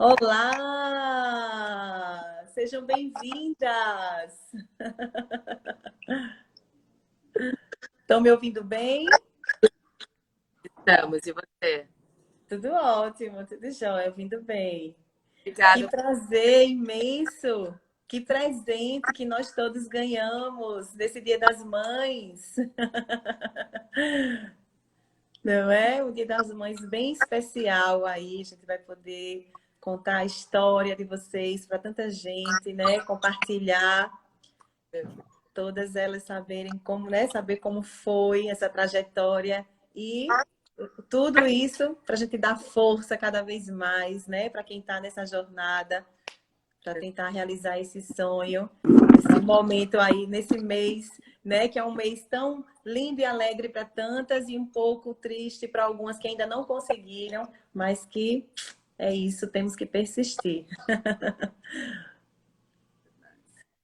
Olá! Sejam bem-vindas! Estão me ouvindo bem? Estamos, e você? Tudo ótimo, tudo jóia, ouvindo bem. Que Obrigada. prazer imenso! Que presente que nós todos ganhamos nesse Dia das Mães! Não é? Um Dia das Mães bem especial aí, a gente vai poder contar a história de vocês para tanta gente, né? Compartilhar. Todas elas saberem como, né? Saber como foi essa trajetória e tudo isso para a gente dar força cada vez mais, né? Para quem está nessa jornada, para tentar realizar esse sonho, esse momento aí, nesse mês, né? Que é um mês tão lindo e alegre para tantas e um pouco triste para algumas que ainda não conseguiram, mas que é isso, temos que persistir.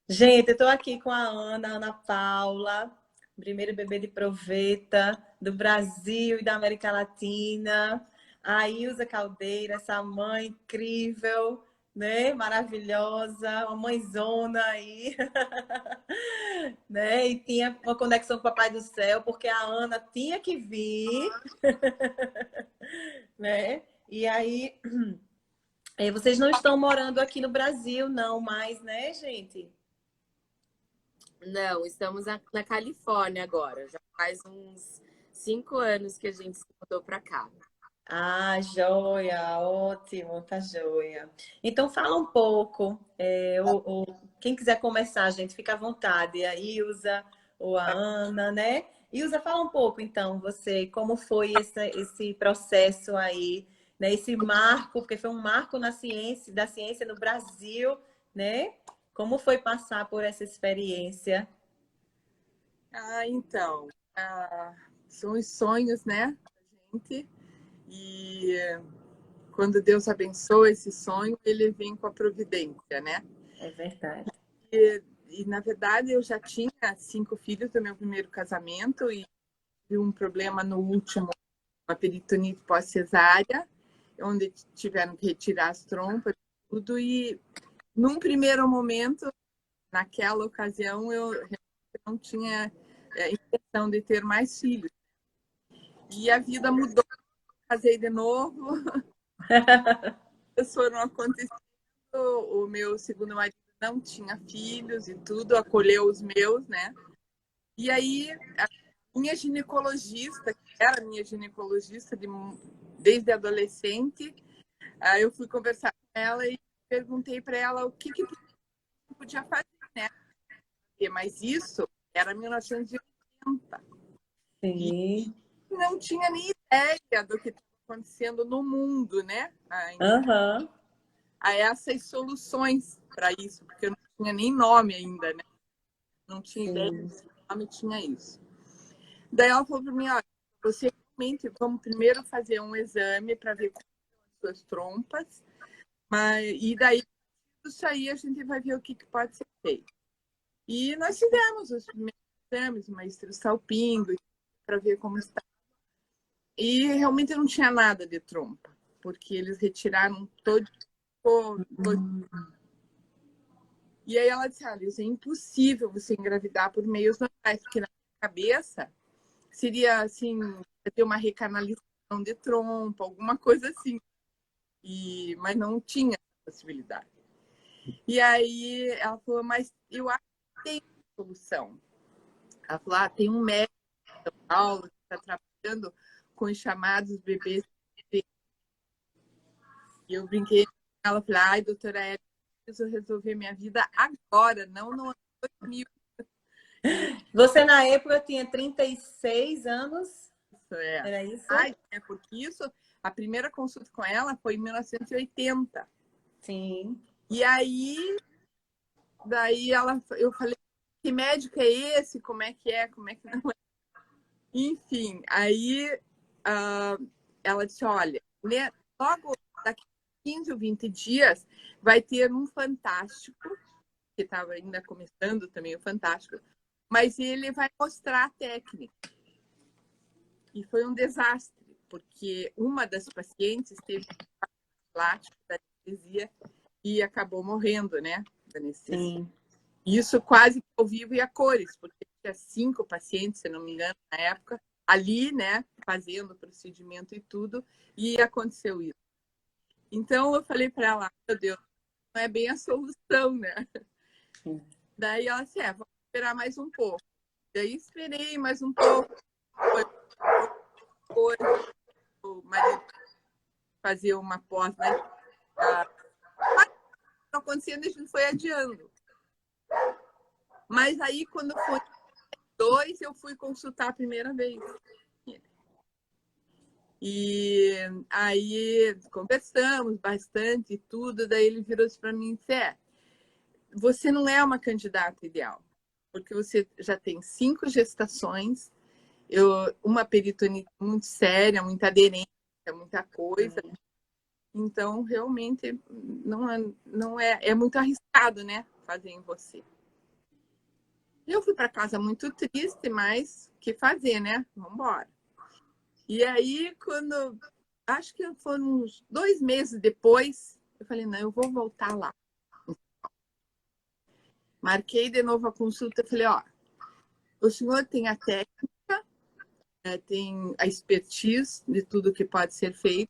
Gente, eu estou aqui com a Ana Paula, primeiro bebê de proveta do Brasil e da América Latina. A Ilza Caldeira, essa mãe incrível, né? Maravilhosa, uma mãezona aí. Né? E tinha uma conexão com o Papai do Céu, porque a Ana tinha que vir, né? E aí, vocês não estão morando aqui no Brasil, não, mais, né, gente? Não, estamos na Califórnia agora. Já faz uns 5 anos que a gente se mudou para cá. Ah, joia, ótimo, tá joia. Então fala um pouco, quem quiser começar, gente, fica à vontade. A Ilza ou a Ana, né? Ilza, fala um pouco, então, você, como foi esse processo aí, né? Esse marco, porque foi um marco na ciência, da ciência no Brasil, né? Como foi passar por essa experiência? Então, são os sonhos, né, da gente. E quando Deus abençoa esse sonho, ele vem com a providência, né? É verdade. Na verdade, eu já tinha 5 filhos do meu primeiro casamento e tive um problema no último, uma peritonite pós-cesárea, onde tiveram que retirar as trompas e tudo. E num primeiro momento, naquela ocasião, eu não tinha intenção de ter mais filhos. E a vida mudou, casei de novo, as foram acontecendo. O meu segundo marido não tinha filhos e tudo, acolheu os meus, né? E aí, a minha ginecologista, que era minha ginecologista desde adolescente, eu fui conversar com ela e perguntei para ela o que podia fazer, né? Mas isso era 1980 e Sim. não tinha nem ideia do que estava acontecendo no mundo, né? Aham. A essas soluções para isso, porque eu não tinha nem nome ainda, né? Não tinha ideia Sim. de nome, tinha isso. Daí ela falou para mim, olha, você realmente vamos primeiro fazer um exame para ver como são as suas trompas, e daí isso aí a gente vai ver o que pode ser feito. E nós fizemos os primeiros exames, uma salpingo, para ver como está. E realmente não tinha nada de trompa, porque eles retiraram todo. E aí ela disse, olha, é impossível você engravidar por meios normais, porque na minha cabeça seria assim, ter uma recanalização de trompa, alguma coisa assim. Mas não tinha essa possibilidade. E aí ela falou, mas eu acho que tem solução. Ela falou, tem um médico em São Paulo que está trabalhando com os chamados bebês. E eu brinquei com ela, falei, ai, doutora Érica, eu preciso resolver minha vida agora, não no ano 2000. E Você, na época, tinha 36 anos? isso é. Era isso? Ai, porque isso, a primeira consulta com ela foi em 1980. Sim. E aí, daí eu falei, que médico é esse? Como é que é? Como é que não é? Enfim, aí ela disse, olha, né, logo daqui a 15 ou 20 dias vai ter um Fantástico, que estava ainda começando também o Fantástico, mas ele vai mostrar a técnica. E foi um desastre, porque uma das pacientes teve plástico anestesia e acabou morrendo, né? Da anestesia. Sim. Isso quase ao vivo e a cores, porque tinha 5 pacientes, se não me engano, na época, ali, né, fazendo o procedimento e tudo, e aconteceu isso. Então eu falei para ela, meu Deus, não é bem a solução, né? Sim. Daí ela disse, vamos esperar mais um pouco. Daí esperei mais um pouco, foi o marido fazer uma pós, né? Não acontecendo, a gente foi adiando. Mas aí, quando foi 2, eu fui consultar a primeira vez. E aí conversamos bastante e tudo. Daí ele virou-se para mim e disse, você não é uma candidata ideal, porque você já tem 5 gestações, uma peritonite muito séria, muita aderência, muita coisa. Então, realmente, é muito arriscado, né, fazer em você. Eu fui para casa muito triste, mas o que fazer, né? Vamos embora. E aí, acho que foram uns 2 meses depois, eu falei, não, eu vou voltar lá. Marquei de novo a consulta, falei, o senhor tem a técnica, tem a expertise de tudo que pode ser feito,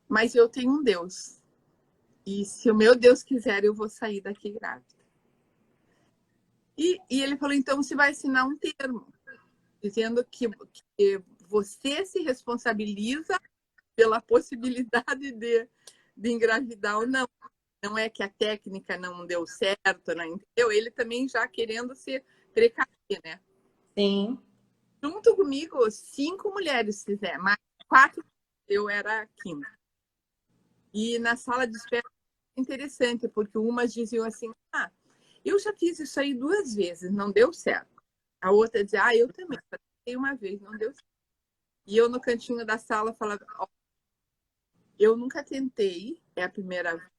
mas eu tenho um Deus. E se o meu Deus quiser, eu vou sair daqui grávida. E ele falou, então você vai assinar um termo, dizendo que você se responsabiliza pela possibilidade de engravidar ou não. Não é que a técnica não deu certo, não entendeu? Ele também já querendo se precaver, né? Sim. Junto comigo, 5 mulheres fizeram, mas 4 eu era a 5ª. E na sala de espera, interessante, porque umas diziam assim, eu já fiz isso aí 2 vezes, não deu certo. A outra dizia, eu também, fiz uma vez, não deu certo. E eu no cantinho da sala falava, eu nunca tentei, é a primeira vez,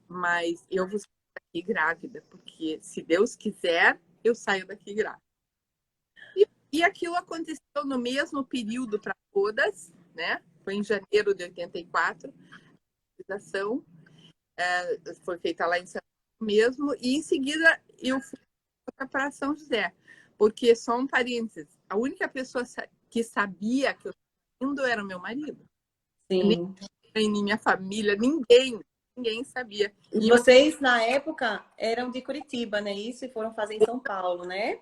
mas eu vou sair daqui grávida, porque se Deus quiser, eu saio daqui grávida. E aquilo aconteceu no mesmo período para todas, né? Foi em janeiro de 84, a ação foi feita lá em São Paulo mesmo, e em seguida eu fui para São José, porque, só um parênteses, a única pessoa que sabia que eu estava indo era o meu marido. Sim. Nem minha família, ninguém sabia. E vocês, na época, eram de Curitiba, né? Isso, e foram fazer em São Paulo, né?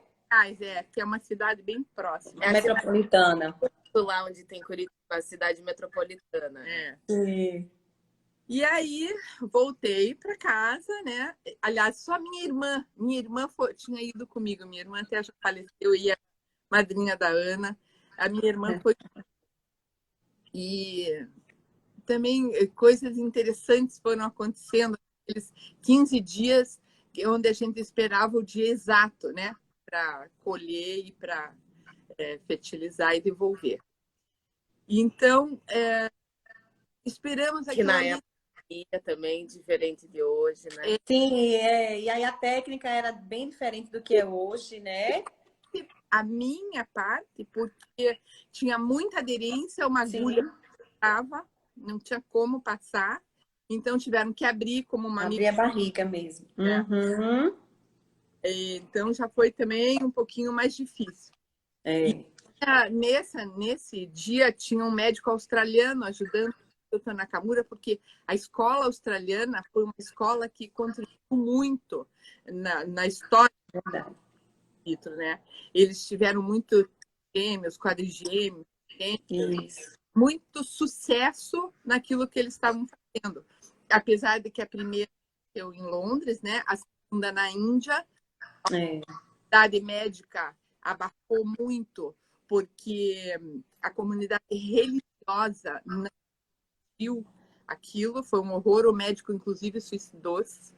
Que é uma cidade bem próxima. É metropolitana. Lá onde tem Curitiba, a cidade metropolitana. Sim. E aí, voltei para casa, né? Aliás, só minha irmã tinha ido comigo. Minha irmã até já faleceu e é madrinha da Ana. A minha irmã foi. E também coisas interessantes foram acontecendo naqueles 15 dias onde a gente esperava o dia exato, né? Para colher e para fertilizar e devolver. Então, esperamos Que aquilo na ali. época também, diferente de hoje, né? Sim, e aí a técnica era bem diferente do que é hoje, né? A minha parte, porque tinha muita aderência, uma agulha estava, não tinha como passar, então tiveram que abrir como uma Abrir a barriga mesmo. Uhum. Então já foi também um pouquinho mais difícil. E nesse dia tinha um médico australiano ajudando o Dr. Nakamura, porque a escola australiana foi uma escola que contribuiu muito na história Verdade. do né? Eles tiveram muito gêmeos, quadrigêmeos, muito sucesso naquilo que eles estavam fazendo. Apesar de que a primeira eu em Londres, né? A segunda na Índia, a comunidade médica abarcou muito, porque a comunidade religiosa não viu aquilo, foi um horror. O médico, inclusive, suicidou-se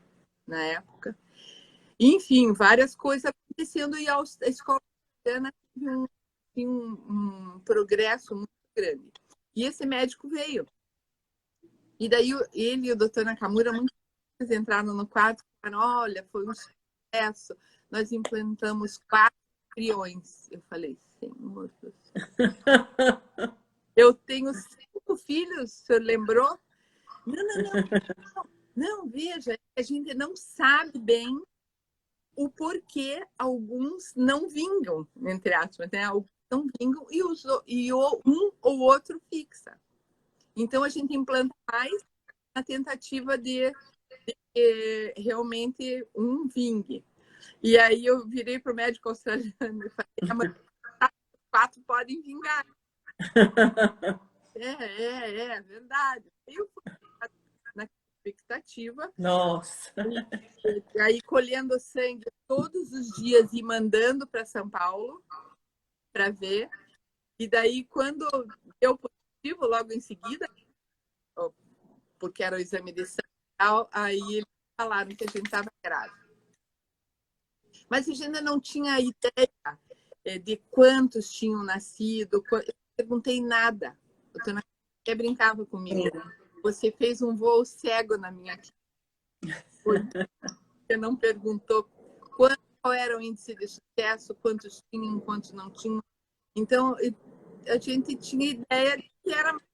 na época. Enfim, várias coisas acontecendo e a escola teve um progresso muito grande. E esse médico veio. E daí ele e o doutor Nakamura, muitas vezes, entraram no quarto e falaram, olha, foi um sucesso, nós implantamos 4 embriões. Eu falei, Senhor Deus. Eu tenho 5 filhos, o senhor lembrou? Não, não, não. Não, veja, a gente não sabe bem o porquê alguns não vingam, entre aspas, né? Alguns não vingam um ou outro fixa. Então, a gente implanta mais na tentativa de realmente um vingue. E aí eu virei para o médico australiano e falei, mas 4 podem vingar. É verdade. Eu fui na expectativa. Nossa. E aí colhendo sangue todos os dias e mandando para São Paulo para ver. E daí, quando deu positivo, logo em seguida, porque era o exame de sangue, aí eles falaram que a gente estava grávida. Mas a gente ainda não tinha ideia de quantos tinham nascido. Eu não perguntei nada. O Tona até brincava comigo. Você fez um voo cego na minha tia. Você não perguntou qual era o índice de sucesso, quantos tinham, quantos não tinham. Então, a gente tinha ideia de que era mais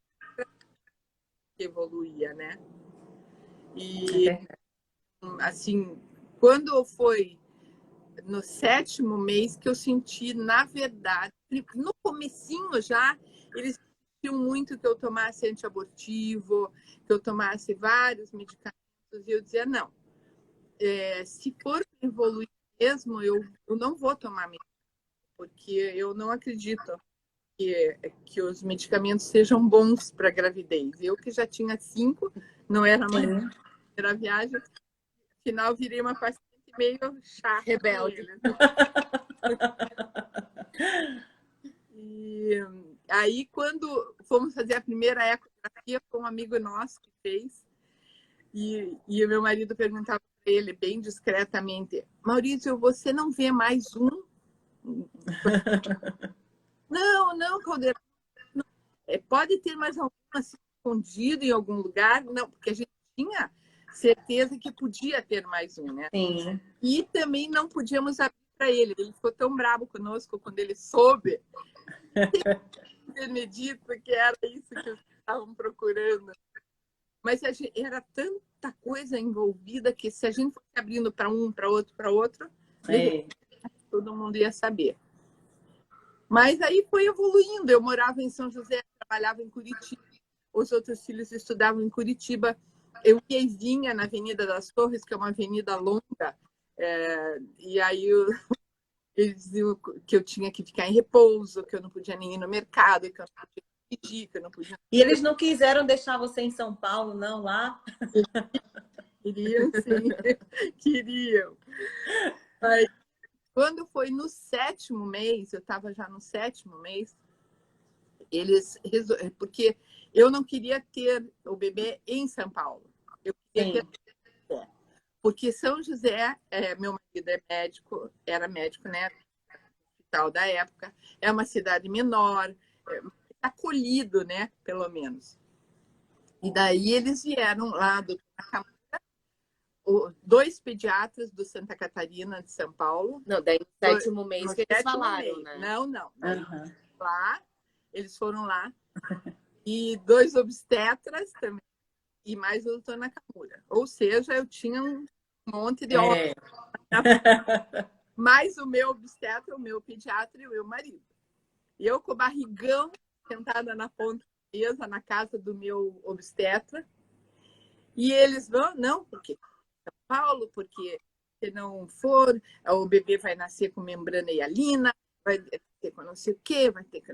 que evoluía, né? E, assim, quando foi no 7º mês que eu senti, na verdade, no comecinho já, eles sentiam muito que eu tomasse antiabortivo, que eu tomasse vários medicamentos, e eu dizia, não, se for evoluir mesmo, eu não vou tomar medicamento, porque eu não acredito que os medicamentos sejam bons para a gravidez. Eu que já tinha 5, não era mais a primeira viagem, afinal virei uma paciente meio chata. Rebelde. E aí, quando fomos fazer a primeira ecografia, foi um amigo nosso que fez, e o meu marido perguntava para ele, bem discretamente, Maurício, você não vê mais um? Não, Caldeirão. Pode ter mais algum assim, escondido em algum lugar? Não, porque a gente tinha certeza que podia ter mais um, né? Sim. E também não podíamos abrir para ele. Ele ficou tão bravo conosco quando ele soube ter me dito que era isso que eles estavam procurando. Mas era tanta coisa envolvida que se a gente fosse abrindo para um, para outro, todo mundo ia saber. Mas aí foi evoluindo. Eu morava em São José, trabalhava em Curitiba. Os outros filhos estudavam em Curitiba. Eu ia e vinha na Avenida das Torres, que é uma avenida longa. E aí eles diziam que eu tinha que ficar em repouso, que eu não podia nem ir no mercado, que eu não podia pedir, que eu não podia... E eles não quiseram deixar você em São Paulo, não, lá? Queriam, sim. Queriam. Aí, quando foi no 7º mês, eu estava já no 7º mês, eles resolveram, porque eu não queria ter o bebê em São Paulo. Eu queria ter, porque São José, meu marido é médico, era médico, né? Hospital da época, é uma cidade menor, acolhido, né? Pelo menos. E daí eles vieram lá do 2 pediatras do Santa Catarina de São Paulo. Não, daí no 7º mês que eles falaram, né? Não. Lá, eles foram lá. E 2 obstetras também. E mais o doutor Nakamura. Ou seja, eu tinha um monte de homens. Mais o meu obstetra, o meu pediatra e o meu marido. E eu com o barrigão sentada na ponta da mesa, na casa do meu obstetra. E eles vão, não, porque São Paulo, porque se não for, o bebê vai nascer com membrana hialina, vai ter com não sei o quê, vai ter que...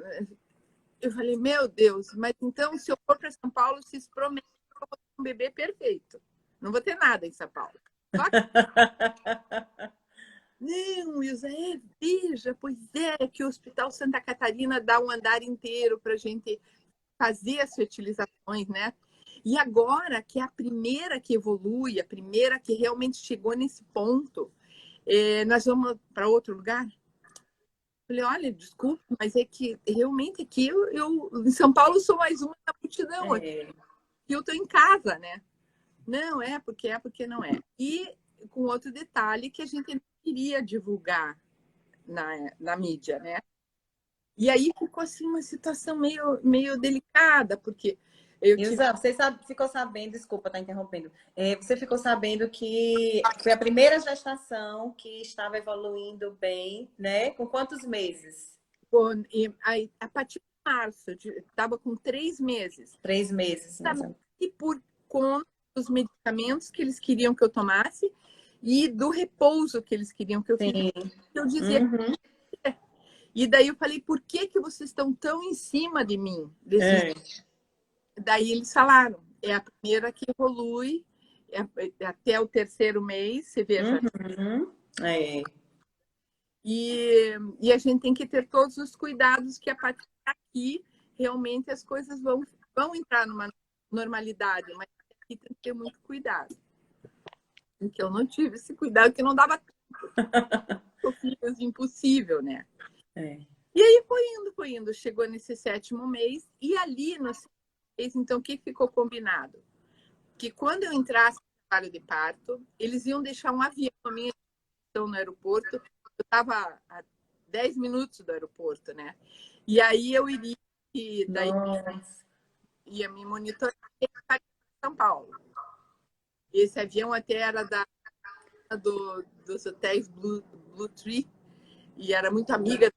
Eu falei, meu Deus, mas então se eu for para São Paulo, vocês prometem que eu vou ter um bebê perfeito. Não vou ter nada em São Paulo. Só que... Não, Wilson, veja, pois é que o Hospital Santa Catarina dá um andar inteiro para a gente fazer as fertilizações, né? E agora, que é a primeira que evolui, a primeira que realmente chegou nesse ponto, nós vamos para outro lugar? Falei, olha, desculpa, mas é que realmente aqui eu em São Paulo sou mais uma da multidão. Aqui eu estou em casa, né? Não, porque não é. E com outro detalhe que a gente não queria divulgar na mídia, né? E aí ficou assim uma situação meio delicada, porque Eu tive... Ilza, você ficou sabendo, desculpa estar interrompendo, você ficou sabendo que foi a primeira gestação que estava evoluindo bem, né? Com quantos meses? A partir de março, eu estava com 3 meses. 3 meses, mais ou menos. E por conta dos medicamentos que eles queriam que eu tomasse e do repouso que eles queriam que eu fizesse. Eu dizia... Uhum. E daí eu falei, por que vocês estão tão em cima de mim? Daí eles falaram, é a primeira que evolui até o 3º mês, você veja. Uhum. E a gente tem que ter todos os cuidados que a partir daqui realmente as coisas vão entrar numa normalidade, mas aqui tem que ter muito cuidado. Porque eu não tive esse cuidado, que não dava tempo, filhos, impossível, né? E aí foi indo, chegou nesse 7º mês, e ali no 7º mês, então, o que ficou combinado? Que quando eu entrasse no trabalho de parto, eles iam deixar um avião na minha direção no aeroporto. Eu estava a 10 minutos do aeroporto, né? E aí eu iria, e daí ia me monitorar para São Paulo. Esse avião até era dos hotéis Blue Tree, e era muito amiga da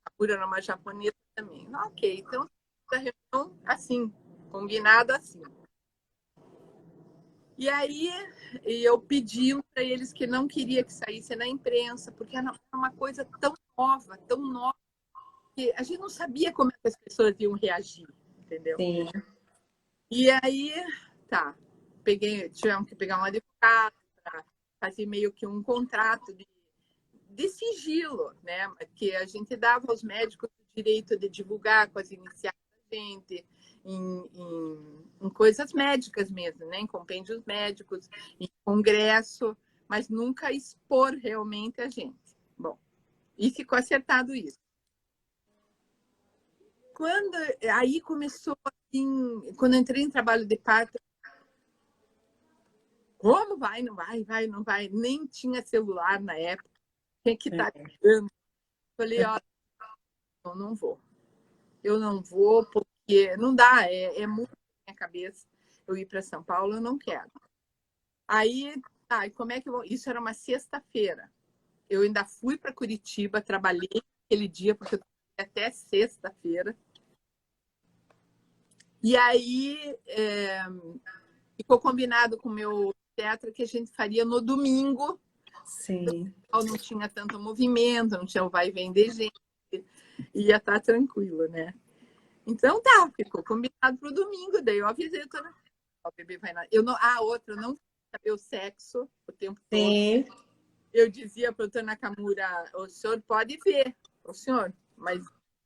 Sakura, era uma japonesa também. Ok, então a reunião assim, combinada assim. E aí eu pedi para eles que não queria que saísse na imprensa, porque era uma coisa tão nova, que a gente não sabia como é que as pessoas iam reagir, entendeu? Sim. E aí, tá, tivemos que pegar um advogado para fazer meio que um contrato de sigilo, né? Que a gente dava aos médicos o direito de divulgar com as iniciais da gente, em coisas médicas mesmo, né? Em compêndios médicos, em congresso, mas nunca expor realmente a gente. Bom, e ficou acertado isso. Aí começou assim, quando eu entrei em trabalho de parto, como vai, não vai, não vai, nem tinha celular na época, tem que estar ligando. Falei, ó, eu não vou, porque não dá, é muito na minha cabeça eu ir para São Paulo, eu não quero. Aí, e como é que eu vou? Isso era uma sexta-feira. Eu ainda fui para Curitiba, trabalhei aquele dia, porque eu trabalhei até sexta-feira. E aí ficou combinado com o meu obstetra que a gente faria no domingo. Sim. Não tinha tanto movimento, não tinha o vai e vem de gente, ia estar tranquilo, né? Então ficou combinado para o domingo, daí eu avisei o bebê vai nascer. Eu não saber o sexo o tempo todo. Eu dizia para o doutor Nakamura, o senhor pode ver, o senhor, mas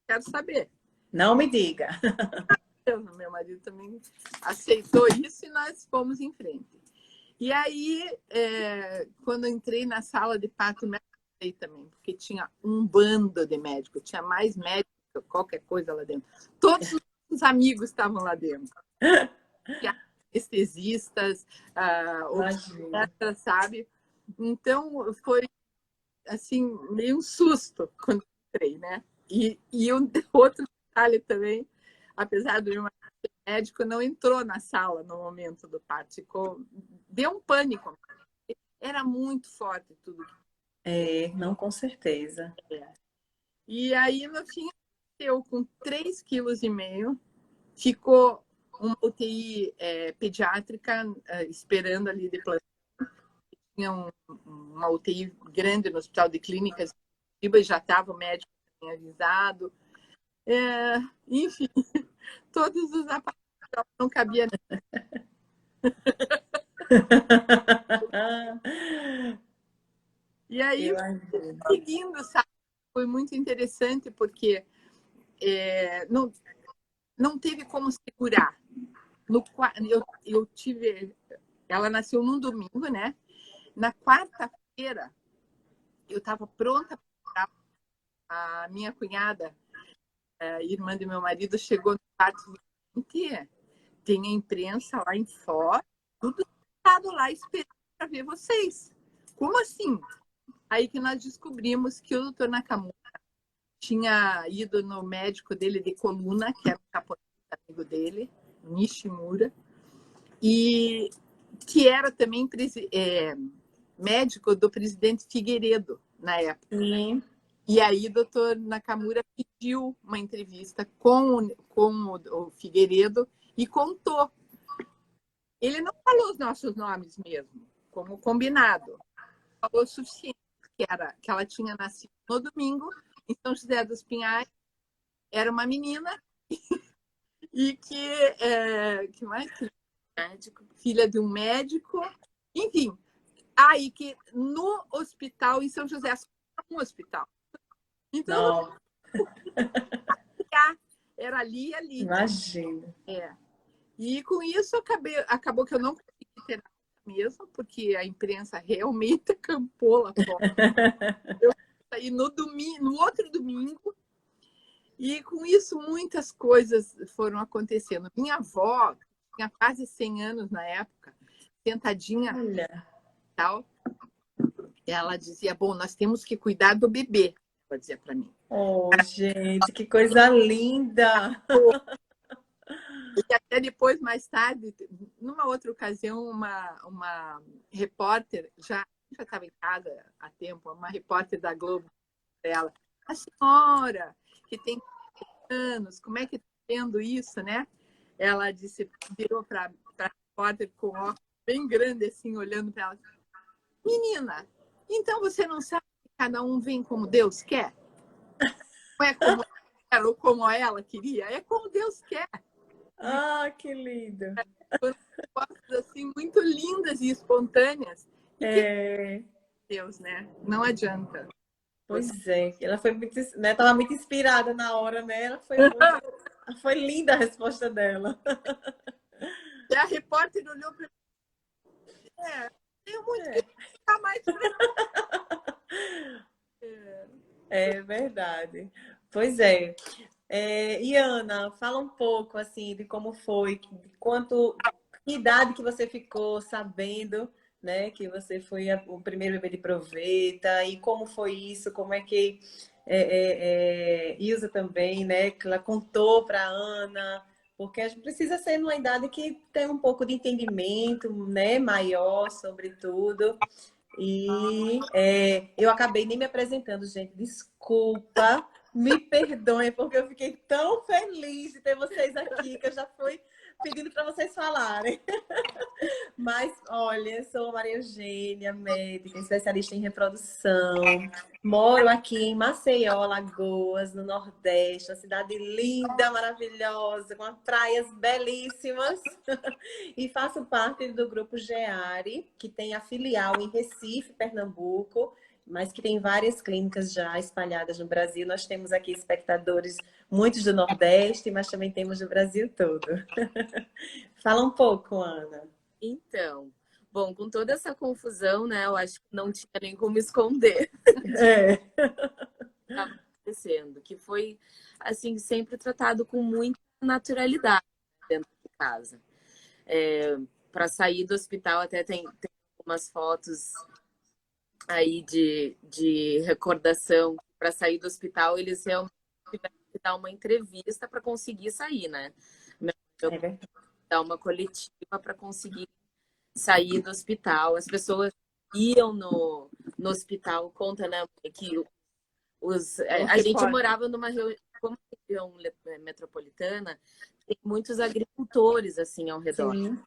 quero saber. Não me diga. Meu marido também aceitou isso e nós fomos em frente. E aí, quando eu entrei na sala de parto, me assustei também, porque tinha um bando de médicos, tinha mais médicos que qualquer coisa lá dentro. Todos os amigos estavam lá dentro. Anestesistas, obstetras, sabe? Então, foi assim, meio um susto quando entrei, né? E outro detalhe também, apesar do meu médico não entrou na sala no momento do parto, deu um pânico. Era muito forte tudo. Não, com certeza. E aí, no fim, eu com 3,5 kg, ficou uma UTI pediátrica esperando ali de plantão. Tinha uma UTI grande no Hospital de Clínicas e já estava o médico avisado. Enfim, todos os aparelhos não cabiam. E aí, seguindo, sabe? Foi muito interessante porque não teve como segurar. Eu tive... Ela nasceu num domingo, né? Na quarta-feira, eu estava pronta para a minha cunhada, irmã do meu marido, chegou no parto e disse, tem a imprensa lá em fora, tudo sentado lá esperando para ver vocês. Como assim? Aí que nós descobrimos que o doutor Nakamura tinha ido no médico dele de coluna, que era um japonês amigo dele, Nishimura, e que era também médico do presidente Figueiredo na época. Sim. E aí o doutor Nakamura pediu uma entrevista com o Figueiredo e contou. Ele não falou os nossos nomes mesmo, como combinado. Falou o suficiente, que ela tinha nascido no domingo, em São José dos Pinhais, era uma menina, e que mais? Médico. Filha de um médico, enfim. Aí que no hospital, em São José, um hospital. Então, era ali e ali. Imagina. E com isso acabou que eu não consegui ter nada mesmo, porque a imprensa realmente acampou lá fora. Eu saí no outro domingo, e com isso muitas coisas foram acontecendo. Minha avó tinha quase 100 anos na época, sentadinha e tal. Ela dizia, bom, nós temos que cuidar do bebê, ela dizia para mim. Oh, gente, que coisa linda! E até depois, mais tarde, numa outra ocasião, uma repórter, já estava em casa há tempo, uma repórter da Globo, dela, a senhora que tem anos, como é que está vendo isso, né? Ela disse, virou para a repórter com óculos bem grande, assim, olhando para ela. Menina, então você não sabe que cada um vem como Deus quer? Não é como ela ou como ela queria, é como Deus quer. Ah, que lindo! Foram respostas assim, muito lindas e espontâneas. E que Deus, né? Não adianta. Pois é, ela foi muito, né? Tava muito inspirada na hora, né? Foi linda a resposta dela. E a repórter olhou para mim. Tenho muito que ficar mais pra... É verdade. Pois é. E Ana, fala um pouco assim de como foi, que idade que você ficou sabendo, né, que você foi o primeiro bebê de proveta, e como foi isso, como é que Ilza também, né, que ela contou para Ana, porque a gente precisa ser numa idade que tem um pouco de entendimento, né, maior sobre tudo. E eu acabei nem me apresentando, gente. Desculpa, me perdoem, porque eu fiquei tão feliz de ter vocês aqui, que eu já fui pedindo para vocês falarem. Mas, olha, sou Maria Eugênia, médica, especialista em reprodução. Moro aqui em Maceió, Alagoas, no Nordeste, uma cidade linda, maravilhosa, com praias belíssimas. E faço parte do grupo GEARE, que tem a filial em Recife, Pernambuco, mas que tem várias clínicas já espalhadas no Brasil. Nós temos aqui espectadores, muitos do Nordeste, mas também temos do Brasil todo. Fala um pouco, Ana. Então, bom, com toda essa confusão, né, eu acho que não tinha nem como esconder É. o que estava acontecendo, que foi, assim, sempre tratado com muita naturalidade dentro de casa. Para sair do hospital, até tem algumas fotos aí de recordação. Para sair do hospital, eles realmente tiveram que dar uma entrevista para conseguir sair, né? Dar uma coletiva para conseguir sair do hospital. As pessoas iam no hospital, conta, né, que a gente morava numa região metropolitana, tem muitos agricultores assim ao redor. Sim.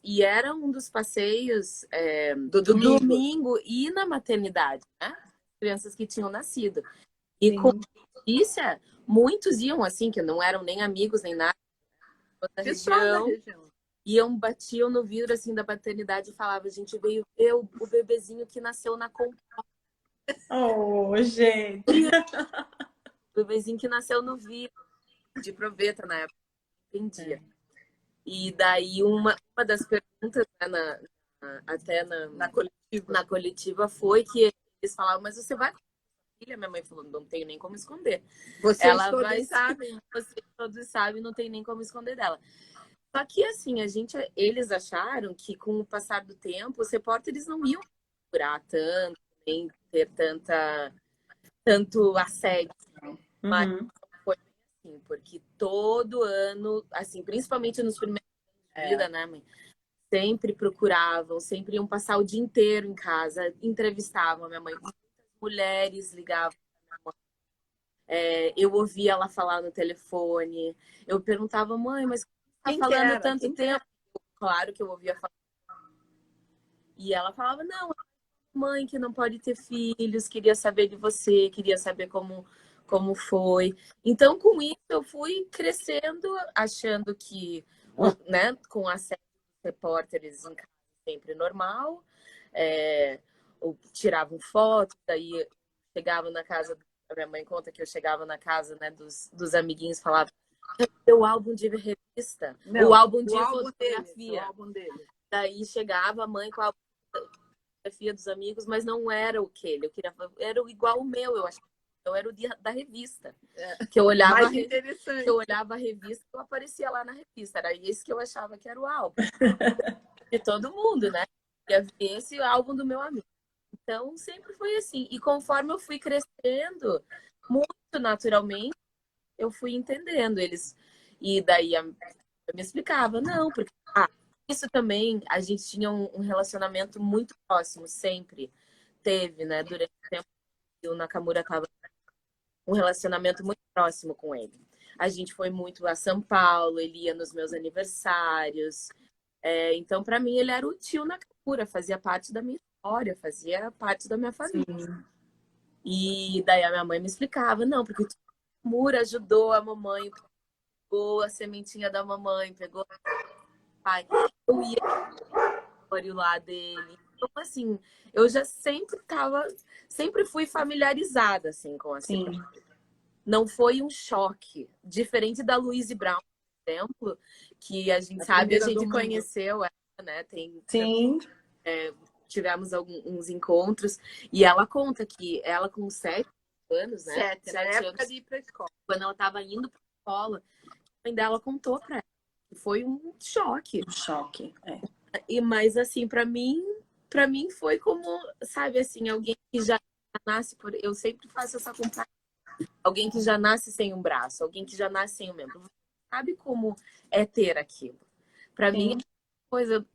E era um dos passeios do domingo e na maternidade, né? Crianças que tinham nascido. E com notícia, muitos iam assim, que não eram nem amigos nem nada, da região. Batiam no vidro assim da maternidade e falavam, a gente veio ver o bebezinho que nasceu na compra. Oh, gente! O bebezinho que nasceu no vidro de proveta na época, entendia. E daí uma das perguntas, né, até na coletiva foi que eles falavam, mas você vai com a filha? Minha mãe falou, não tenho nem como esconder. Vocês todos sabem, não tem nem como esconder dela. Só que assim, eles acharam que com o passar do tempo, os repórteres não iam procurar tanto, nem ter tanto assédio. Mas foi assim, porque todo ano, assim, principalmente nos primeiros anos de vida, né, mãe? Sempre procuravam, sempre iam passar o dia inteiro em casa, entrevistavam a minha mãe. Muitas mulheres ligavam pra minha mãe. Eu ouvia ela falar no telefone. Eu perguntava, mãe, mas por que você tá Quem que falando era? tanto Quem que tempo? Claro que eu ouvia falar. E ela falava, não, mãe que não pode ter filhos, queria saber de você, queria saber como foi. Então, com isso, eu fui crescendo, achando que, né, com acesso aos repórteres em casa sempre normal, tiravam fotos, daí chegava na casa, a minha mãe conta que eu chegava na casa, né, dos amiguinhos, falava, o álbum de revista, Não, o álbum de o álbum deles, o fotografia. álbum deles. Daí chegava a mãe com a fotografia dos amigos, mas não era aquele. Eu queria, era igual o meu, eu acho. Eu era o da revista. Que eu olhava, Mais interessante. que eu olhava a revista, eu aparecia lá na revista. Era esse que eu achava que era o álbum. De todo mundo, né? Ia ver esse álbum do meu amigo. Então, sempre foi assim. E conforme eu fui crescendo, muito naturalmente, eu fui entendendo eles. E daí eu me explicava, não, porque isso também, a gente tinha um relacionamento muito próximo, sempre teve, né? Durante o tempo que o Nakamura estava um relacionamento muito próximo com ele. A gente foi muito a São Paulo, ele ia nos meus aniversários. Então, para mim, ele era o tio Nakamura, fazia parte da minha história, fazia parte da minha família. Sim. E daí a minha mãe me explicava, não, porque o tio Nakamura ajudou a mamãe, pegou a sementinha da mamãe, pegou o pai. Eu ia lá dele. Então, assim, eu já sempre fui familiarizada, assim, com a Sim. situação. Não foi um choque. Diferente da Louise Brown, por exemplo, que a gente sabe, a gente conheceu ela, né? Sim. Tivemos alguns encontros. E ela conta que ela com 7 anos, né? 7 na época de ir pra escola. Quando ela estava indo pra escola, a mãe dela contou pra ela. Foi um choque. Um choque, Mas assim, para mim foi como, sabe, assim, alguém que já nasce por, eu sempre faço essa comparação. Alguém que já nasce sem um braço, alguém que já nasce sem um membro. Você sabe como é ter aquilo? Para mim, coisa,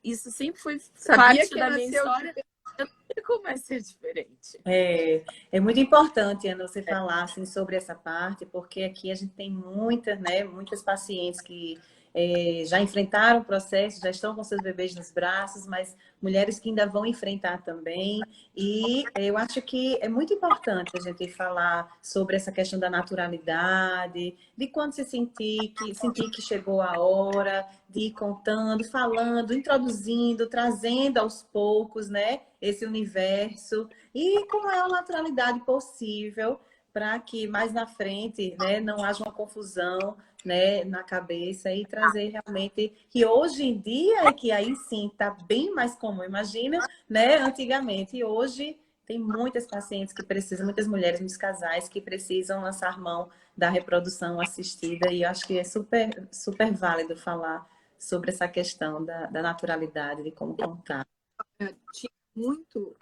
isso sempre foi parte da minha história. Eu não sei como é ser diferente. É muito importante, Ana, você falar assim, sobre essa parte, porque aqui a gente tem muitas pacientes que já enfrentaram o processo, já estão com seus bebês nos braços, mas mulheres que ainda vão enfrentar também. E eu acho que é muito importante a gente falar sobre essa questão da naturalidade, de quando se sentir que chegou a hora, de ir contando, falando, introduzindo, trazendo aos poucos, né, esse universo. E com a maior naturalidade possível, para que mais na frente, né, não haja uma confusão, né, na cabeça e trazer realmente que hoje em dia é que aí sim está bem mais comum, imagina, né, antigamente. E hoje tem muitas pacientes que precisam, muitas mulheres, muitos casais que precisam lançar mão da reprodução assistida, e eu acho que é super, super válido falar sobre essa questão da naturalidade, de como contar. Tinha muito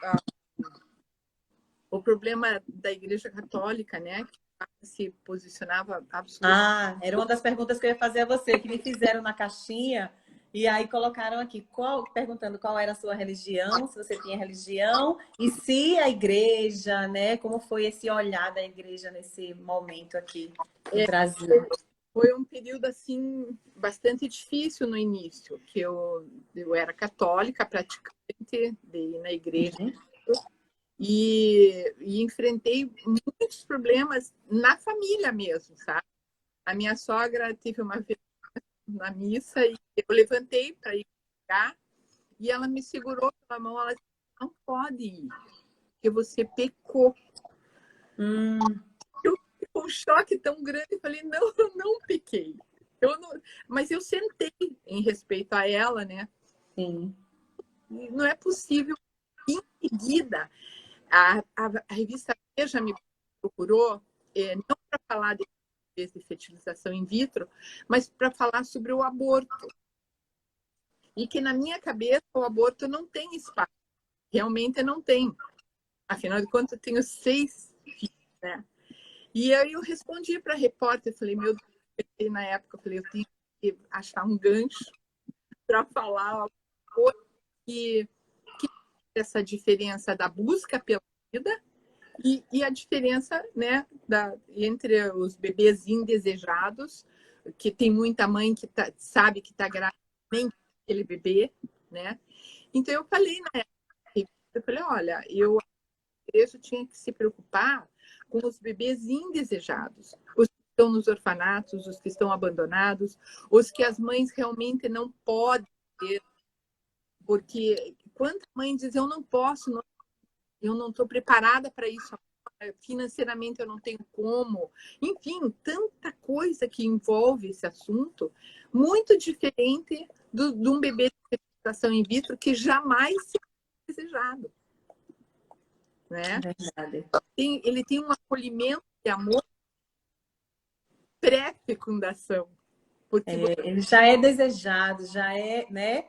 o problema da Igreja Católica, né? Que se posicionava absolutamente. Era uma das perguntas que eu ia fazer a você, que me fizeram na caixinha, e aí colocaram aqui, perguntando qual era a sua religião, se você tinha religião, e se a igreja, né? Como foi esse olhar da igreja nesse momento aqui no Brasil? Foi um período, assim, bastante difícil no início, que eu era católica, praticante, de ir na igreja. E enfrentei muitos problemas na família mesmo, sabe? A minha sogra teve uma vez na missa e eu levantei para ir pegar e ela me segurou pela mão, ela disse, não pode ir, porque você pecou. Eu tive um choque tão grande, eu falei, não, eu não pequei. Mas eu sentei em respeito a ela, né? Sim. E não é possível. Em seguida, a revista Veja me procurou, não para falar de fertilização in vitro, mas para falar sobre o aborto. E que na minha cabeça o aborto não tem espaço. Realmente não tem. Afinal de contas, eu tenho 6 filhos, né? E aí eu respondi para a repórter, falei, meu Deus, na época, eu falei, eu tenho que achar um gancho para falar uma coisa que essa diferença da busca pela vida e a diferença, né, entre os bebês indesejados, que tem muita mãe que sabe que está grávida, nem aquele bebê, né? Então eu falei na época, eu falei, olha, a igreja tinha que se preocupar com os bebês indesejados, os que estão nos orfanatos, os que estão abandonados, os que as mães realmente não podem ter, porque quanta mãe diz, eu não posso, eu não estou preparada para isso, financeiramente eu não tenho como. Enfim, tanta coisa que envolve esse assunto, muito diferente de um bebê de gestação in vitro que jamais será desejado. Né? Verdade. Ele tem um acolhimento de amor pré-fecundação. Porque Ele já é desejado, já é, né?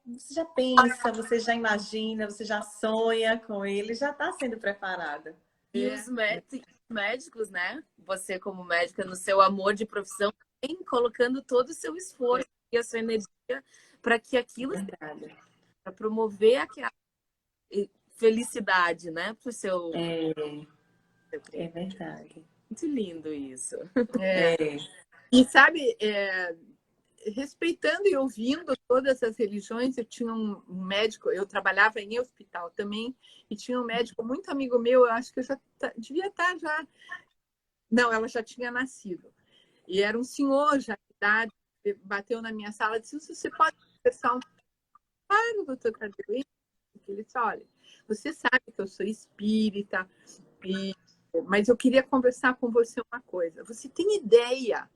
Você já pensa, você já imagina, você já sonha com ele, já está sendo preparado. E os médicos, né? Você como médica, no seu amor de profissão, vem colocando todo o seu esforço e a sua energia para que aquilo, para promover aquela felicidade, né? Para o seu... É verdade. Muito lindo isso. E sabe, respeitando e ouvindo todas as religiões, eu tinha um médico, eu trabalhava em hospital também, e tinha um médico muito amigo meu, eu acho que eu já devia estar já... Não, ela já tinha nascido. E era um senhor já de idade, bateu na minha sala e disse, você pode conversar um pouco? Claro, doutor Tadeu. Ele disse, olha, você sabe que eu sou espírita, mas eu queria conversar com você uma coisa. Você tem ideia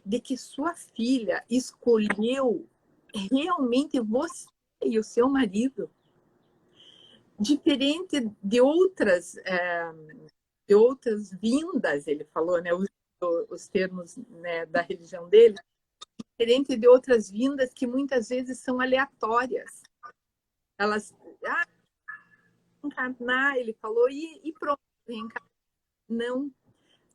de que sua filha escolheu realmente você e o seu marido? Diferente de outras vindas, ele falou, né, os termos, né, da religião dele, diferente de outras vindas que muitas vezes são aleatórias. Elas, encarnar, ele falou, e pronto, reencarnar. Não,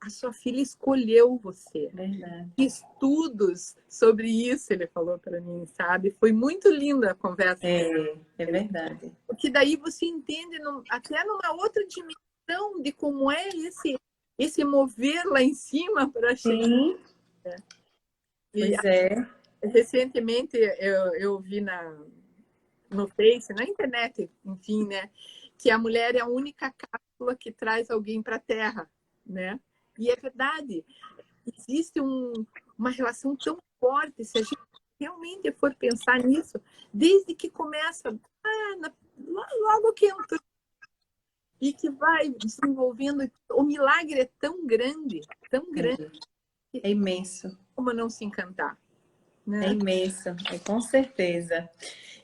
a sua filha escolheu você. Verdade. Estudos sobre isso, ele falou para mim, sabe? Foi muito linda a conversa. É verdade. Porque daí você entende até numa outra dimensão de como é esse mover lá em cima para chegar. Sim. Pois é. Recentemente eu vi no Face, na internet, enfim, né? Que a mulher é a única cápsula que traz alguém para a Terra, né? E é verdade, existe uma relação tão forte, se a gente realmente for pensar nisso, desde que começa, logo que entra, e que vai desenvolvendo, o milagre é tão grande, é imenso. Como não se encantar? Né? É imenso, com certeza.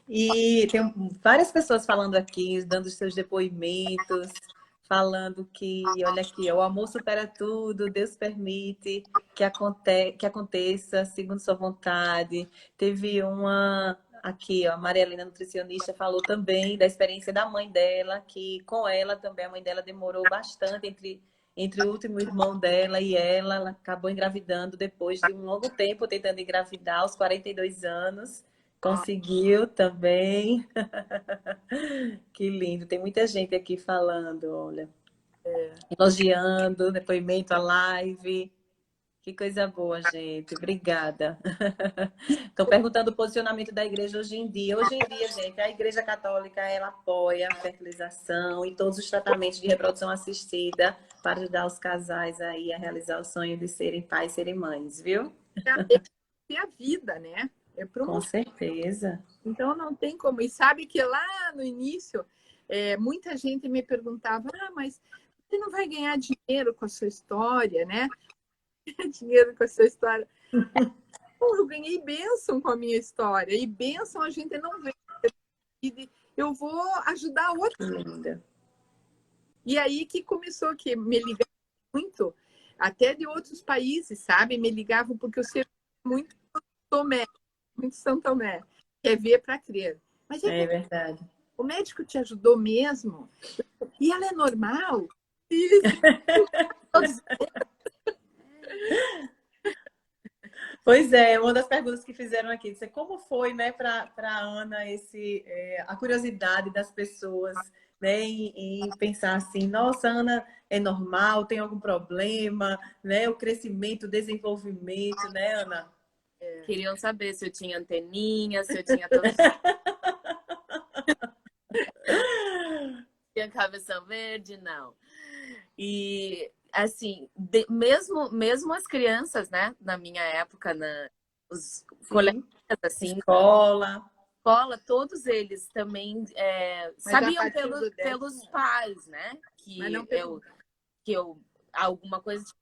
E tem várias pessoas falando aqui, dando os seus depoimentos, falando que, olha aqui, o amor supera tudo, Deus permite que aconteça segundo sua vontade. Teve uma aqui, ó, a Maria Helena, nutricionista, falou também da experiência da mãe dela, que com ela também, a mãe dela demorou bastante entre o último irmão dela e ela acabou engravidando depois de um longo tempo tentando engravidar, aos 42 anos. Conseguiu também. Que lindo. Tem muita gente aqui falando, olha. Elogiando, depoimento, a live. Que coisa boa, gente. Obrigada. Estão perguntando o posicionamento da igreja hoje em dia. Hoje em dia, gente, a igreja católica, ela apoia a fertilização e todos os tratamentos de reprodução assistida para ajudar os casais aí a realizar o sonho de serem pais e serem mães, viu? É a vida, né? Com certeza. Então não tem como. E sabe que lá no início, muita gente me perguntava, mas você não vai ganhar dinheiro com a sua história, né? Dinheiro com a sua história. Eu ganhei bênção com a minha história. E bênção a gente não vê. Eu vou ajudar outra. Linda. E aí que começou que me ligavam muito, até de outros países, sabe? Me ligavam porque eu sempre muito Tomé, muito São Tomé. Quer ver para crer. Mas é verdade. O médico te ajudou mesmo? E ela é normal? Isso. Pois é, uma das perguntas que fizeram aqui, disse, como foi, né, para a Ana a curiosidade das pessoas, né, em pensar assim, nossa, Ana é normal, tem algum problema, né, o crescimento, o desenvolvimento, né, Ana? Queriam saber se eu tinha anteninha, se eu tinha todos tinha cabeção verde, não. E assim, mesmo as crianças, né, na minha época, os colegas assim, escola, todos eles também Mas a sabiam partir do 10, pelos pais, né, mas não que eu alguma coisa tipo,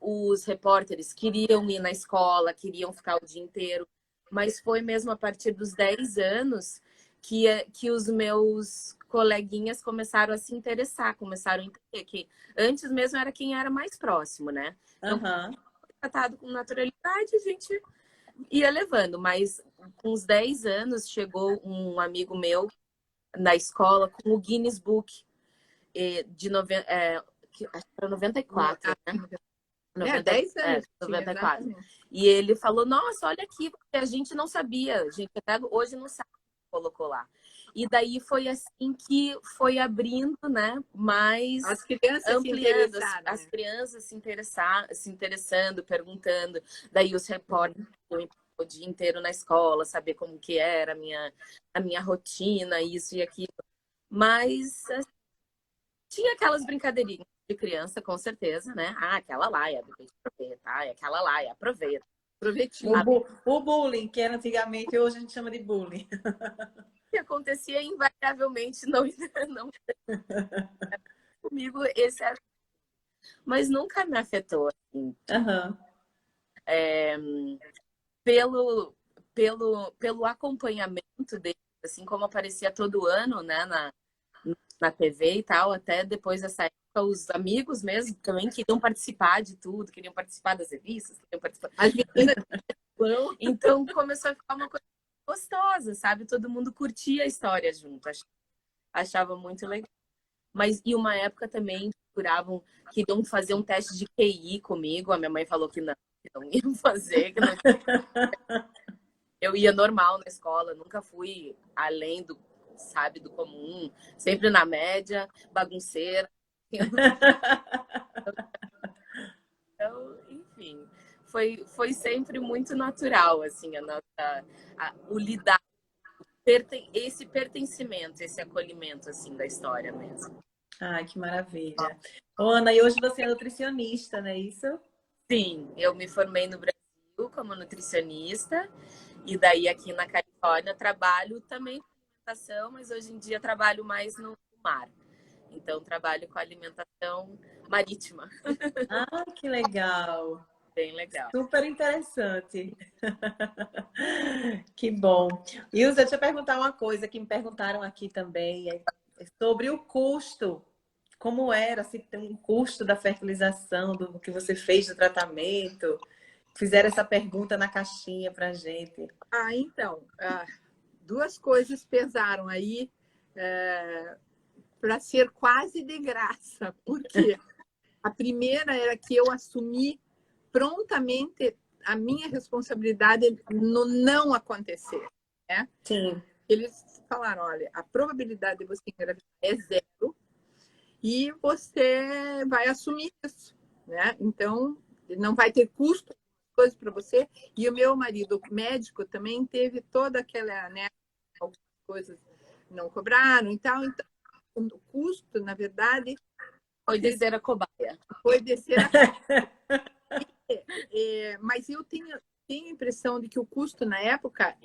os repórteres queriam ir na escola, queriam ficar o dia inteiro, mas foi mesmo a partir dos 10 anos que os meus coleguinhas começaram a se interessar, começaram a entender que antes mesmo era quem era mais próximo, né? Então, tratado com naturalidade, a gente ia levando, mas com uns 10 anos chegou um amigo meu na escola com o Guinness Book de 94, né? 10 anos. 94. E ele falou, nossa, olha aqui, a gente não sabia, a gente até hoje não sabe o que colocou lá. E daí foi assim que foi abrindo, né? Mais as crianças ampliando, as crianças se interessando, perguntando. Daí os repórteres o dia inteiro na escola, saber como que era a minha rotina, isso e aquilo. Mas assim, tinha aquelas brincadeirinhas de criança, com certeza, né? Ah, aquela lá é bebê de proveta, aquela lá é aproveita. O bullying, que era antigamente, hoje a gente chama de bullying. O que acontecia invariavelmente não comigo esse era, mas nunca me afetou assim. Pelo acompanhamento dele, assim como aparecia todo ano, né, na TV e tal, até depois dessa época, os amigos mesmo também queriam participar de tudo, queriam participar das revistas, queriam participar. As meninas... Então começou a ficar uma coisa gostosa, sabe? Todo mundo curtia a história junto, achava muito legal. Mas e uma época também queriam fazer um teste de QI comigo, a minha mãe falou que não iam fazer, que não... Eu ia normal na escola, nunca fui além do, sabe, do comum, sempre na média, bagunceira. Então, enfim, foi sempre muito natural, assim, o lidar, esse pertencimento, esse acolhimento, assim, da história mesmo. Ai, que maravilha. Ana, e hoje você é nutricionista, não é isso? Sim, eu me formei no Brasil como nutricionista e daí aqui na Califórnia trabalho também com alimentação, mas hoje em dia trabalho mais no mar. Então trabalho com alimentação marítima. Ah, que legal. Bem legal. Super interessante. Que bom. Ilza, deixa eu perguntar uma coisa que me perguntaram aqui também, sobre o custo. Como era, se tem um custo da fertilização, do que você fez do tratamento? Fizeram essa pergunta na caixinha pra gente. Então, duas coisas pesaram aí para ser quase de graça. Por quê? A primeira era que eu assumi prontamente a minha responsabilidade no não acontecer, né? Sim. Eles falaram, olha, a probabilidade de você engravidar é 0 e você vai assumir isso, né? Então, não vai ter custo coisas para você. E o meu marido médico também teve toda aquela, né, coisas não cobraram e tal. Então, o custo, na verdade, foi descer a cobaia. Foi descer a cobaia. Mas eu tenho a impressão de que o custo na época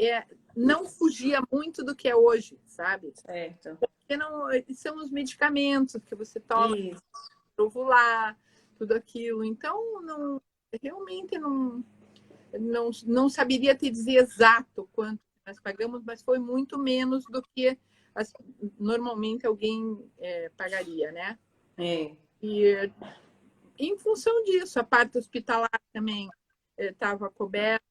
não fugia muito do que é hoje, sabe? Certo. Porque são os medicamentos que você toma para ovular, tudo aquilo. Então, realmente não saberia te dizer exato quanto nós pagamos, mas foi muito menos do que normalmente alguém pagaria, né? E em função disso, a parte hospitalar também estava coberta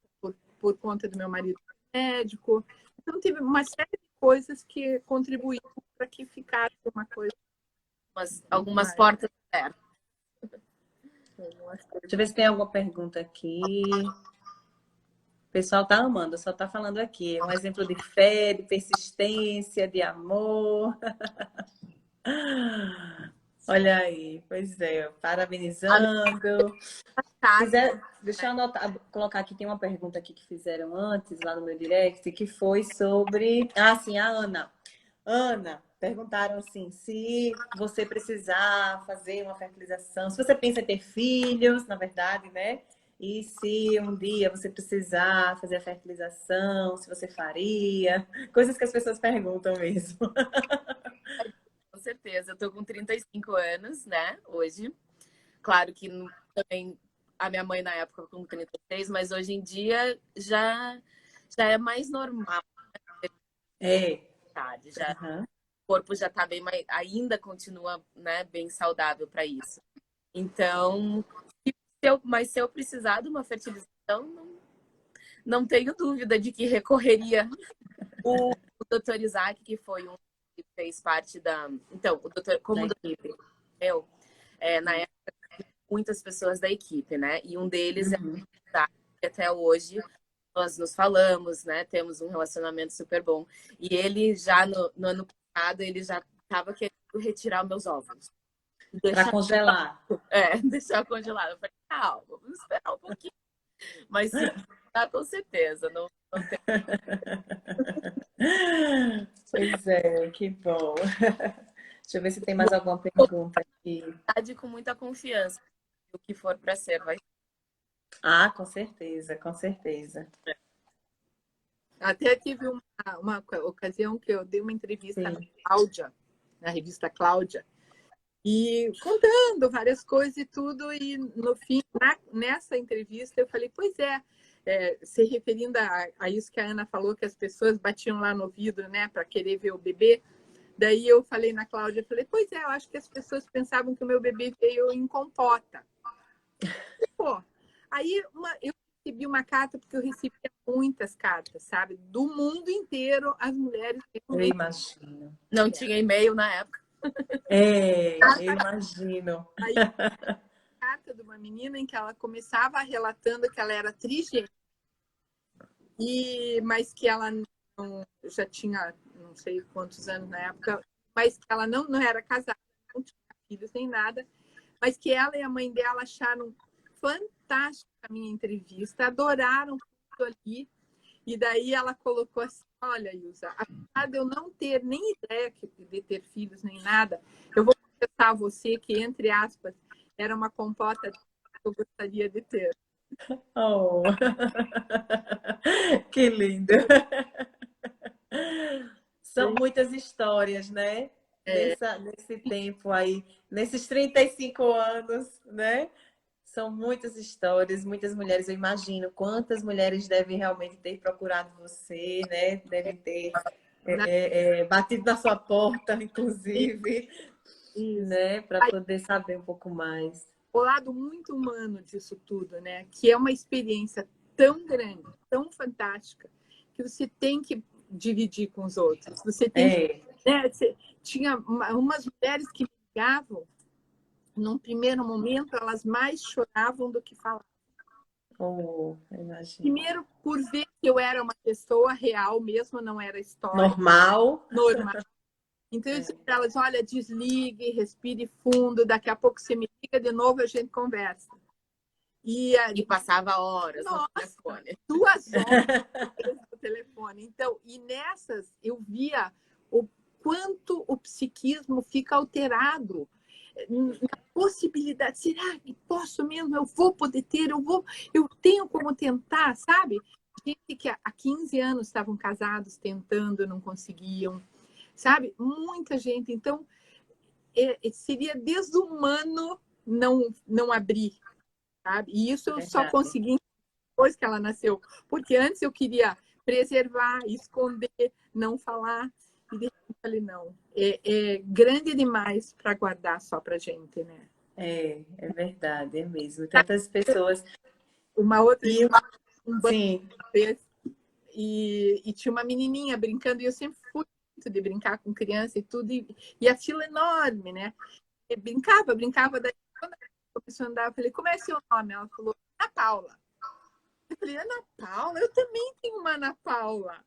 por conta do meu marido médico. Então, teve uma série de coisas que contribuíram para que ficasse uma coisa algumas portas abertas. Deixa eu ver se tem alguma pergunta aqui. O pessoal tá amando, só tá falando aqui. Um exemplo de fé, de persistência, de amor. Olha aí, pois é, parabenizando. Deixa eu anotar, colocar aqui, tem uma pergunta aqui que fizeram antes, lá no meu direct, que foi sobre... Ah, sim, a Ana. Ana, perguntaram assim, se você precisar fazer uma fertilização, se você pensa em ter filhos, na verdade, né? E se um dia você precisar fazer a fertilização, se você faria. Coisas que as pessoas perguntam mesmo. Com certeza. Eu tô com 35 anos, né, hoje. Claro que também a minha mãe na época com 36, mas hoje em dia já é mais normal. É. Já, Uhum. o corpo já tá bem mais, ainda continua, né, bem saudável para isso. Então, mas se eu precisar de uma fertilização, não tenho dúvida de que recorreria. O Dr. Isaac, que foi um que fez parte da... Então, o doutor, como o doutor eu, na época, muitas pessoas da equipe, né? E um deles é o Isaac, que até hoje nós nos falamos, né? Temos um relacionamento super bom. E ele já, no ano passado, ele já estava querendo retirar meus óvulos. Para congelar. Deixar congelado. Eu falei, calma, vamos esperar um pouquinho. Mas sim, tá, com certeza. Não tem... Pois é, que bom. Deixa eu ver se tem mais alguma pergunta aqui. Com muita confiança. O que for para ser, vai. Ah, com certeza, com certeza. Até tive uma ocasião que eu dei uma entrevista na Cláudia, na revista Cláudia, e contando várias coisas e tudo, e no fim, nessa entrevista, eu falei, pois se referindo a isso que a Ana falou, que as pessoas batiam lá no vidro, né, para querer ver o bebê. Daí eu falei na Cláudia, eu falei, pois eu acho que as pessoas pensavam que o meu bebê veio em compota. Pô, aí eu recebi uma carta, porque eu recebia muitas cartas, sabe? Do mundo inteiro, as mulheres... Eu imagino. Não tinha e-mail na época. Eu imagino. Aí, carta de uma menina em que ela começava relatando que ela era trigêmea, mas que ela não, já tinha não sei quantos anos na época, mas que ela não era casada, não tinha filhos nem nada, mas que ela e a mãe dela acharam fantástica a minha entrevista, adoraram tudo ali. E daí ela colocou assim, olha, Ilza, apesar de eu não ter nem ideia de ter filhos nem nada, eu vou confessar a você que, entre aspas, era uma compota que eu gostaria de ter. Oh, que lindo. São muitas histórias, né? Nesse tempo aí, nesses 35 anos, né? São muitas histórias, muitas mulheres. Eu imagino quantas mulheres devem realmente ter procurado você, né? Devem ter batido na sua porta, inclusive, né? Para poder saber um pouco mais. O lado muito humano disso tudo, né? Que é uma experiência tão grande, tão fantástica, que você tem que dividir com os outros. Você tem tinha umas mulheres que me ligavam, num primeiro momento, elas mais choravam do que falavam. Primeiro, por ver que eu era uma pessoa real mesmo, não era história. Normal. Então, eu disse para elas, olha, desligue, respire fundo, daqui a pouco você me liga de novo e a gente conversa. E passava horas no telefone. 2 horas no telefone. Então, e nessas eu via o quanto o psiquismo fica alterado. Na possibilidade, será que posso mesmo? Eu vou poder ter, eu tenho como tentar, sabe? Gente que há 15 anos estavam casados, tentando, não conseguiam, sabe? Muita gente. Então, seria desumano não abrir, sabe? E isso eu só consegui depois que ela nasceu, porque antes eu queria preservar, esconder, não falar. E depois eu falei, não, é grande demais para guardar só para gente, né? É verdade, é mesmo. Tantas pessoas. Uma outra sim. E tinha uma menininha brincando, e eu sempre fui muito de brincar com criança e tudo, e a fila enorme, né? brincava. Daí, quando ela começou a andar, eu falei, como é seu nome? Ela falou, Ana Paula. Eu falei, Ana Paula? Eu também tenho uma Ana Paula.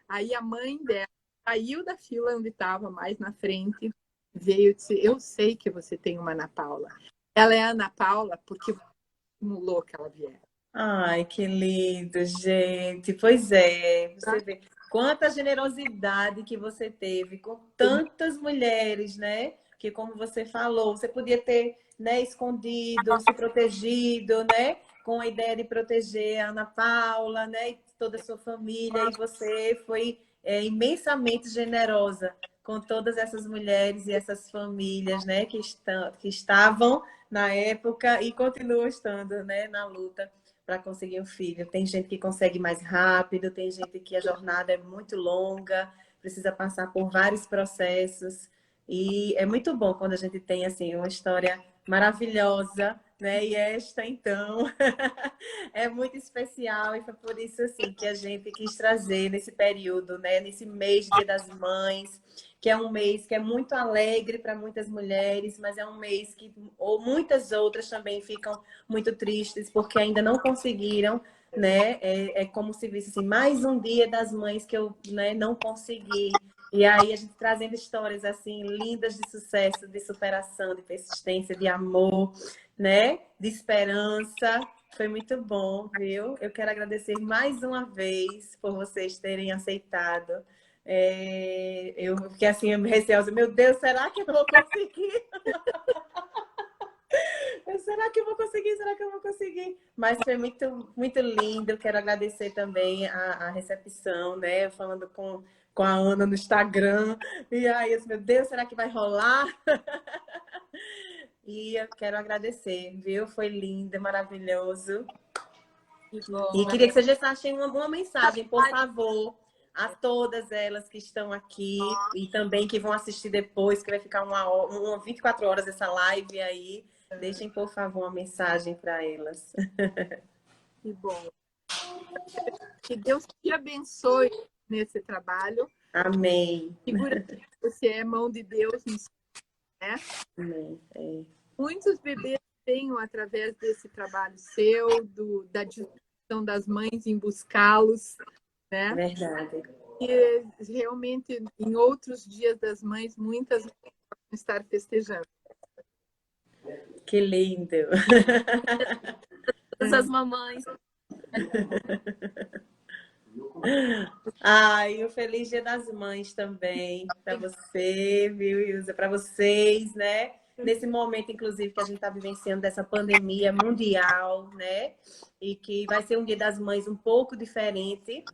Aí a mãe dela saiu da fila onde estava mais na frente, veio e disse, eu sei que você tem uma Ana Paula. Ela é Ana Paula porque você estimulou que ela vier. Ai, que lindo, gente. Pois é, você vê quanta generosidade que você teve com tantas mulheres, né? Que como você falou, você podia ter, né, escondido, se protegido, né? Com a ideia de proteger a Ana Paula, né? E toda a sua família. E você foi imensamente generosa com todas essas mulheres e essas famílias, né? Que estavam na época e continuam estando, né? Na luta para conseguir um filho. Tem gente que consegue mais rápido, tem gente que a jornada é muito longa, precisa passar por vários processos. E é muito bom quando a gente tem assim uma história maravilhosa, né? E esta, então, é muito especial e foi por isso assim que a gente quis trazer nesse período, né? Nesse mês de Dia das Mães, que é um mês que é muito alegre para muitas mulheres, mas é um mês que ou muitas outras também ficam muito tristes porque ainda não conseguiram, né? É como se visse assim, mais um dia das mães que eu, né, não consegui. E aí a gente trazendo histórias assim lindas de sucesso, de superação, de persistência, de amor, né? De esperança. Foi muito bom, viu? Eu quero agradecer mais uma vez por vocês terem aceitado. Eu fiquei assim, receosa. Meu Deus, será que eu vou conseguir? Será que eu vou conseguir? Será que eu vou conseguir? Mas foi muito, muito lindo. Quero agradecer também a recepção, né? Falando com a Ana no Instagram. E aí, meu Deus, será que vai rolar? E eu quero agradecer, viu? Foi lindo, maravilhoso. E queria que vocês deixassem uma mensagem, por favor, a todas elas que estão aqui e também que vão assistir depois, que vai ficar 24 horas essa live aí. Deixem, por favor, uma mensagem para elas. Que bom. Que Deus te abençoe nesse trabalho. Amém. Segura que você é mão de Deus, né? Amém. Muitos bebês venham através desse trabalho seu, da disposição das mães em buscá-los, né? Verdade. E realmente, em outros dias das mães, muitas mães vão estar festejando. Que lindo. Todas as mamães. E um feliz Dia das Mães também para você, viu, Ilza? Para vocês, né? Nesse momento, inclusive, que a gente está vivenciando dessa pandemia mundial, né? E que vai ser um Dia das Mães um pouco diferente,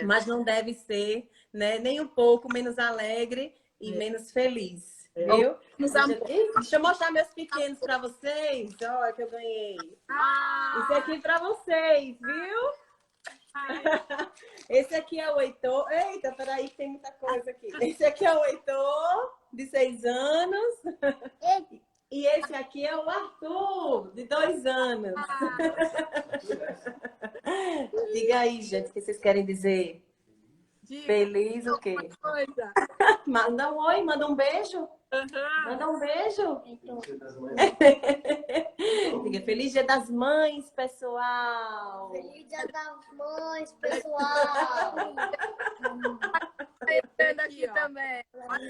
mas não deve ser, né? Nem um pouco menos alegre e menos feliz, viu? Deixa eu mostrar meus pequenos para vocês. Olha que eu ganhei. Isso aqui para vocês, viu? Esse aqui é o Heitor. Eita, peraí, tem muita coisa aqui. Esse aqui é o Heitor, de 6 anos. E esse aqui é o Arthur, de 2 anos. Diga aí, gente, o que vocês querem dizer? Diga. Feliz o quê? Coisa. Manda um oi, manda um beijo. Manda um beijo. Diga, feliz Dia das Mães, pessoal. Feliz Dia das Mães, pessoal. Aqui também.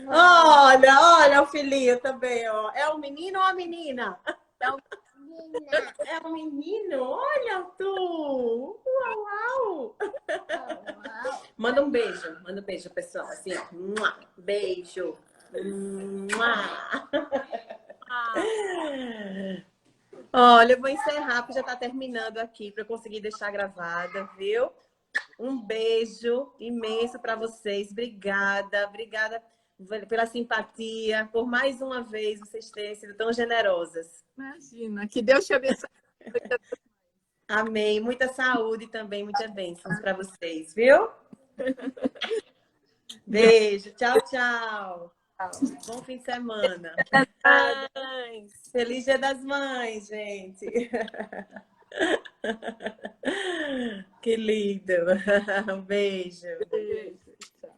Olha o filhinho também, ó. É um menino ou a menina? Menina. É um menino? Olha, Arthur! Uau, uau! Manda um beijo, pessoal. Assim, ó. Beijo. Olha, eu vou encerrar, porque já está terminando aqui, para eu conseguir deixar gravada, viu? Um beijo imenso para vocês. Obrigada pela simpatia, por mais uma vez vocês terem sido tão generosas. Imagina, que Deus te abençoe. Amém. Muita saúde também, muitas bênçãos para vocês, viu? Beijo. Tchau, tchau. Bom fim de semana. Feliz Dia das Mães, gente. Que lindo. Um beijo. Beijo. Tchau.